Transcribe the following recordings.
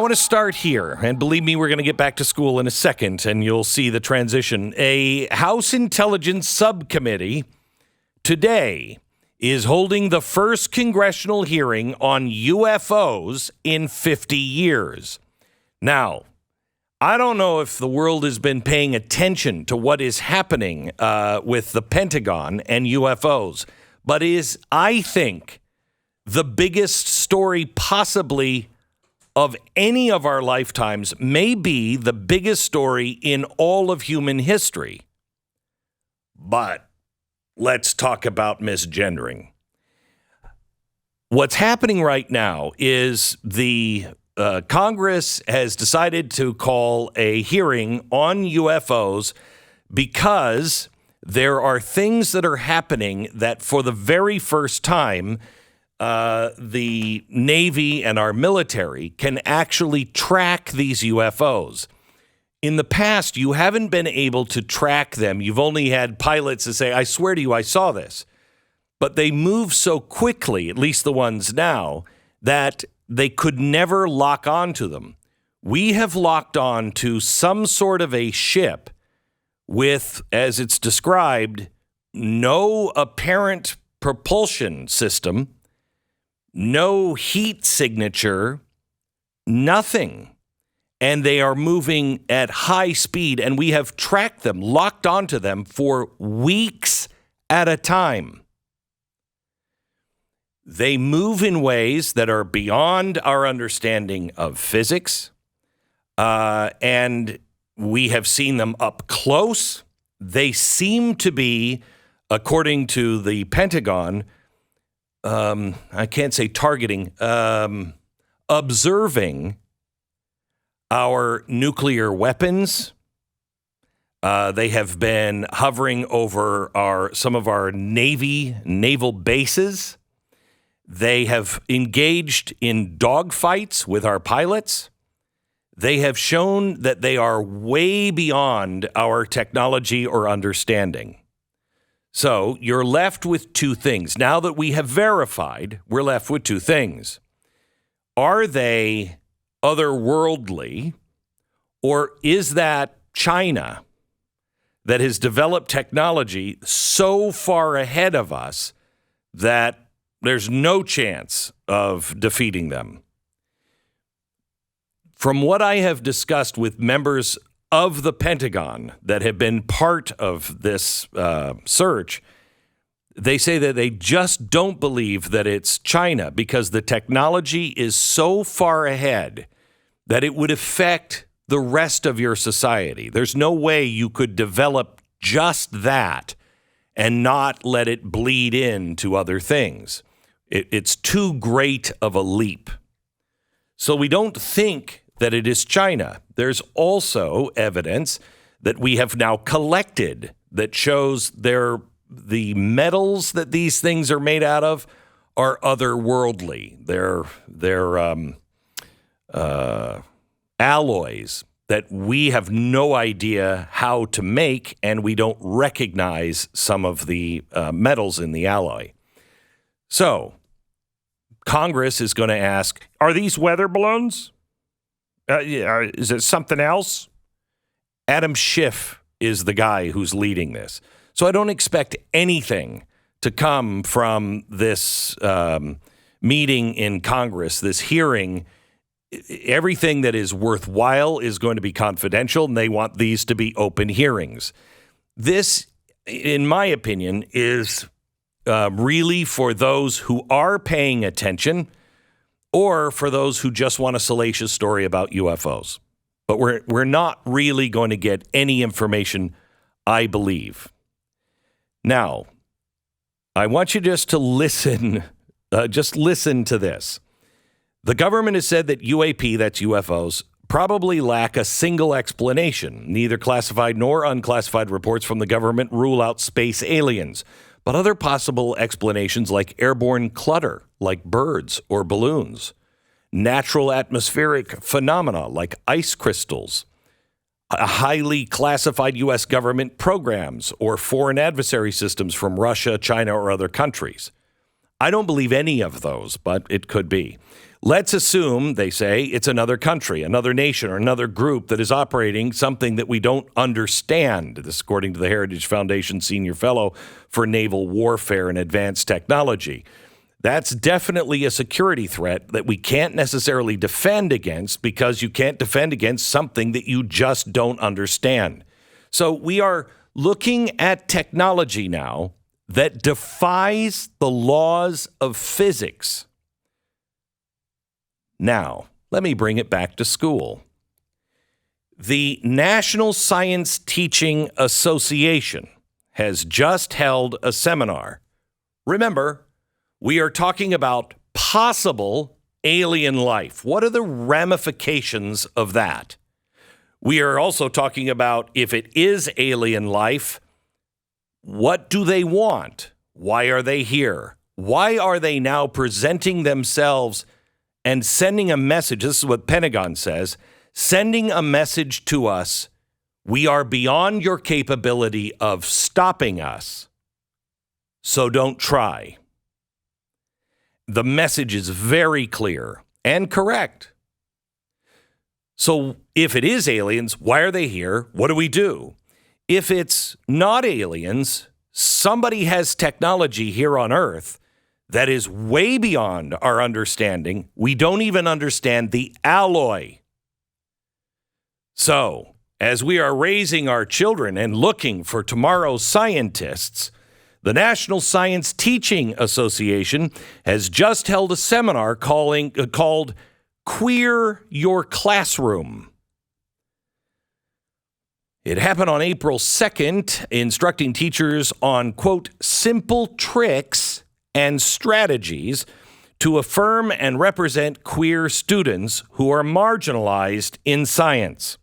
want to start here, and believe me, we're going to get back to school in a second, and you'll see the transition. A House Intelligence Subcommittee today is holding the first congressional hearing on UFOs in 50 years. Now, I don't know if the world has been paying attention to what is happening with the Pentagon and UFOs, but is, I think, the biggest story possibly of any of our lifetimes, may be the biggest story in all of human history. But let's talk about misgendering. What's happening right now is the Congress has decided to call a hearing on UFOs because there are things that are happening that for the very first time, the Navy and our military can actually track these UFOs. In the past, you haven't been able to track them. You've only had pilots that say, I swear to you, I saw this. But they move so quickly, at least the ones now, that they could never lock onto them. We have locked on to some sort of a ship with, as it's described, no apparent propulsion system, no heat signature, nothing. And they are moving at high speed, and we have tracked them, locked onto them for weeks at a time. They move in ways that are beyond our understanding of physics, and we have seen them up close. They seem to be, according to the Pentagon, I can't say targeting, observing our nuclear weapons. They have been hovering over some of our naval bases. They have engaged in dogfights with our pilots. They have shown that they are way beyond our technology or understanding. So you're left with two things. Now that we have verified, we're left with two things. Are they otherworldly, or is that China that has developed technology so far ahead of us that there's no chance of defeating them? From what I have discussed with members of the Pentagon that have been part of this search, they say that they just don't believe that it's China because the technology is so far ahead that it would affect the rest of your society. There's no way you could develop just that and not let it bleed into other things. It's too great of a leap. So we don't think that it is China. There's also evidence that we have now collected that shows the metals that these things are made out of are otherworldly. They're alloys that we have no idea how to make, and we don't recognize some of the metals in the alloy. So Congress is going to ask, are these weather balloons? Is it something else? Adam Schiff is the guy who's leading this. So I don't expect anything to come from this meeting in Congress, this hearing. Everything that is worthwhile is going to be confidential, and they want these to be open hearings. This, in my opinion, is really for those who are paying attention or for those who just want a salacious story about UFOs. But we're not really going to get any information, I believe. Now, I want you just to listen, just listen to this. The government has said that UAP, that's UFOs, probably lack a single explanation. Neither classified nor unclassified reports from the government rule out space aliens, but other possible explanations like airborne clutter, like birds or balloons, natural atmospheric phenomena like ice crystals, highly classified U.S. government programs, or foreign adversary systems from Russia, China, or other countries. I don't believe any of those, but it could be. Let's assume, they say, it's another country, another nation, or another group that is operating something that we don't understand. This, according to the Heritage Foundation Senior Fellow for Naval Warfare and Advanced Technology. That's definitely a security threat that we can't necessarily defend against, because you can't defend against something that you just don't understand. So we are looking at technology now that defies the laws of physics. Now, let me bring it back to school. The National Science Teaching Association has just held a seminar. Remember, we are talking about possible alien life. What are the ramifications of that? We are also talking about, if it is alien life, what do they want? Why are they here? Why are they now presenting themselves and sending a message? This is what Pentagon says, sending a message to us. We are beyond your capability of stopping us, so don't try. The message is very clear and correct. So if it is aliens, why are they here? What do we do? If it's not aliens, somebody has technology here on Earth that is way beyond our understanding. We don't even understand the alloy. So, as we are raising our children and looking for tomorrow's scientists, the National Science Teaching Association has just held a seminar called Queer Your Classroom. It happened on April 2nd, instructing teachers on, quote, simple tricks and strategies to affirm and represent queer students who are marginalized in science.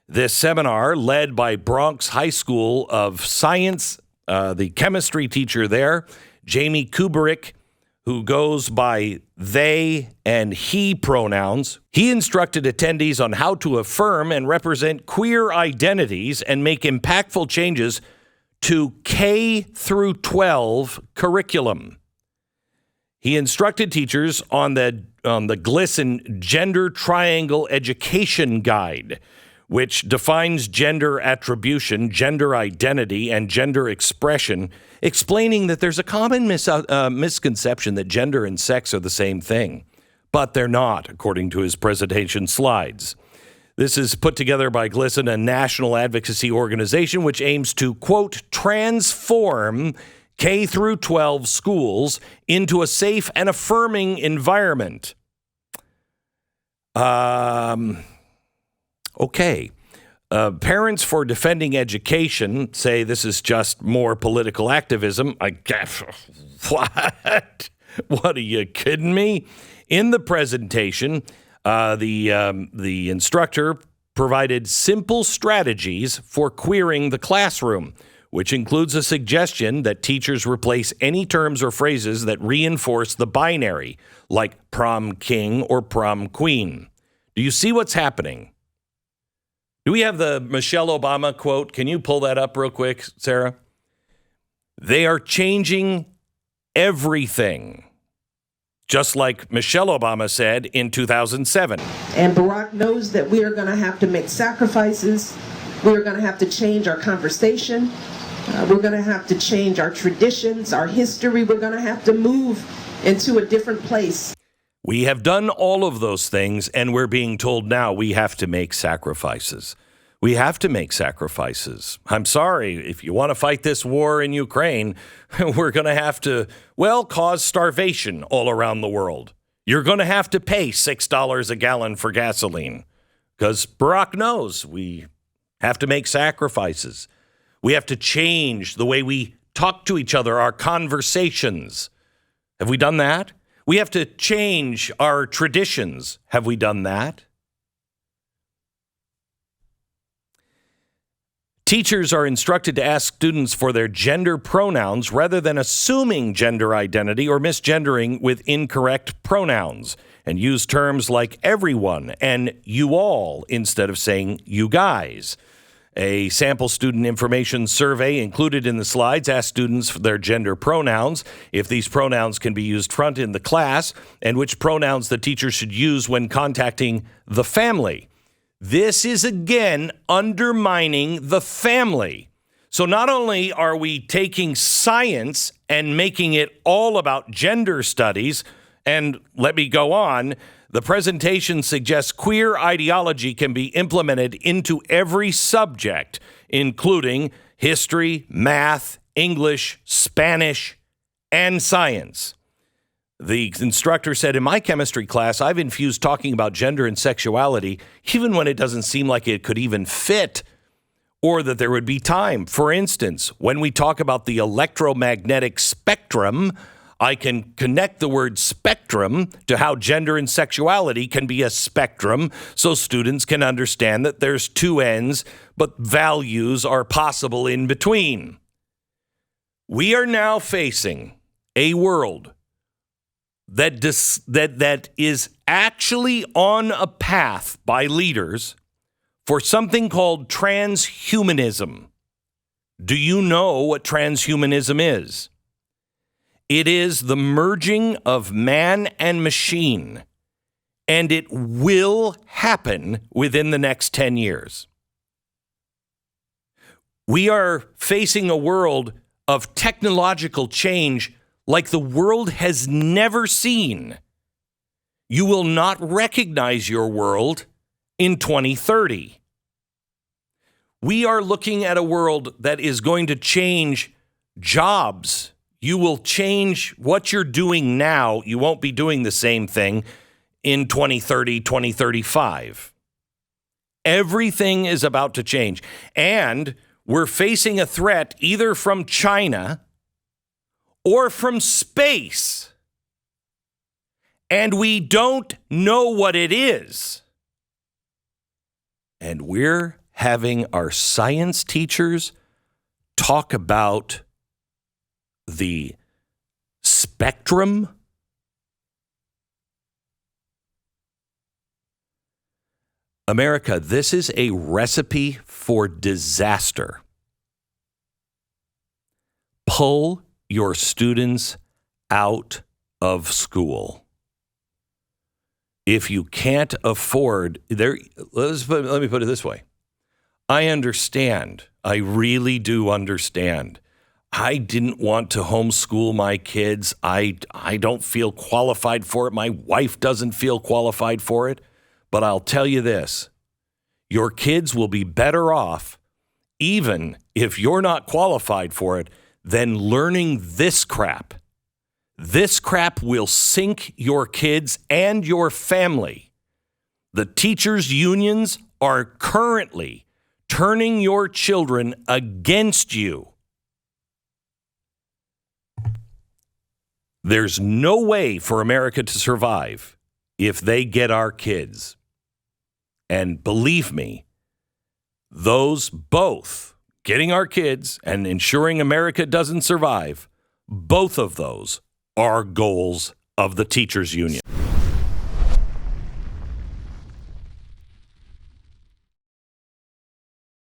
This seminar, led by Bronx High School of Science, the chemistry teacher there, Jamie Kubrick, who goes by they and he pronouns, he instructed attendees on how to affirm and represent queer identities and make impactful changes to K through 12 curriculum. He instructed teachers on the GLSEN Gender Triangle Education Guide, which defines gender attribution, gender identity, and gender expression, explaining that there's a common misconception that gender and sex are the same thing, but they're not, according to his presentation slides. This is put together by GLSEN, a national advocacy organization which aims to, quote, transform K through 12 schools into a safe and affirming environment. Okay. Parents for Defending Education say this is just more political activism. I guess. What? What, are you kidding me? In the presentation, the instructor provided simple strategies for queering the classroom, which includes a suggestion that teachers replace any terms or phrases that reinforce the binary, like prom king or prom queen. Do you see what's happening? Do we have the Michelle Obama quote? Can you pull that up real quick, Sarah? They are changing everything, just like Michelle Obama said in 2007. And Barack knows that we are going to have to make sacrifices. We are going to have to change our conversation. We're going to have to change our traditions, our history. We're going to have to move into a different place. We have done all of those things, and we're being told now we have to make sacrifices. We have to make sacrifices. I'm sorry, if you want to fight this war in Ukraine, we're going to have to, cause starvation all around the world. You're going to have to pay $6 a gallon for gasoline, because Barack knows we have to make sacrifices. We have to change the way we talk to each other, our conversations. Have we done that? We have to change our traditions. Have we done that? Teachers are instructed to ask students for their gender pronouns rather than assuming gender identity or misgendering with incorrect pronouns, and use terms like everyone and you all instead of saying you guys. A sample student information survey included in the slides asked students for their gender pronouns, if these pronouns can be used front in the class, and which pronouns the teacher should use when contacting the family. This is, again, undermining the family. So not only are we taking science and making it all about gender studies, and let me go on, the presentation suggests queer ideology can be implemented into every subject, including history, math, English, Spanish, and science. The instructor said, in my chemistry class, I've infused talking about gender and sexuality, even when it doesn't seem like it could even fit, or that there would be time. For instance, when we talk about the electromagnetic spectrum, I can connect the word spectrum to how gender and sexuality can be a spectrum so students can understand that there's two ends, but values are possible in between. We are now facing a world that is actually on a path by leaders for something called transhumanism. Do you know what transhumanism is? It is the merging of man and machine, and it will happen within the next 10 years. We are facing a world of technological change like the world has never seen. You will not recognize your world in 2030. We are looking at a world that is going to change jobs. You will change what you're doing now. You won't be doing the same thing in 2030, 2035. Everything is about to change. And we're facing a threat either from China or from space. And we don't know what it is. And we're having our science teachers talk about the spectrum. America, this is a recipe for disaster. Pull your students out of school. If you can't afford, let me put it this way. I understand. I really do understand. I didn't want to homeschool my kids. I don't feel qualified for it. My wife doesn't feel qualified for it. But I'll tell you this, your kids will be better off, even if you're not qualified for it, than learning this crap. This crap will sink your kids and your family. The teachers' unions are currently turning your children against you. There's no way for America to survive if they get our kids. And believe me, those both, getting our kids and ensuring America doesn't survive, both of those are goals of the teachers' union.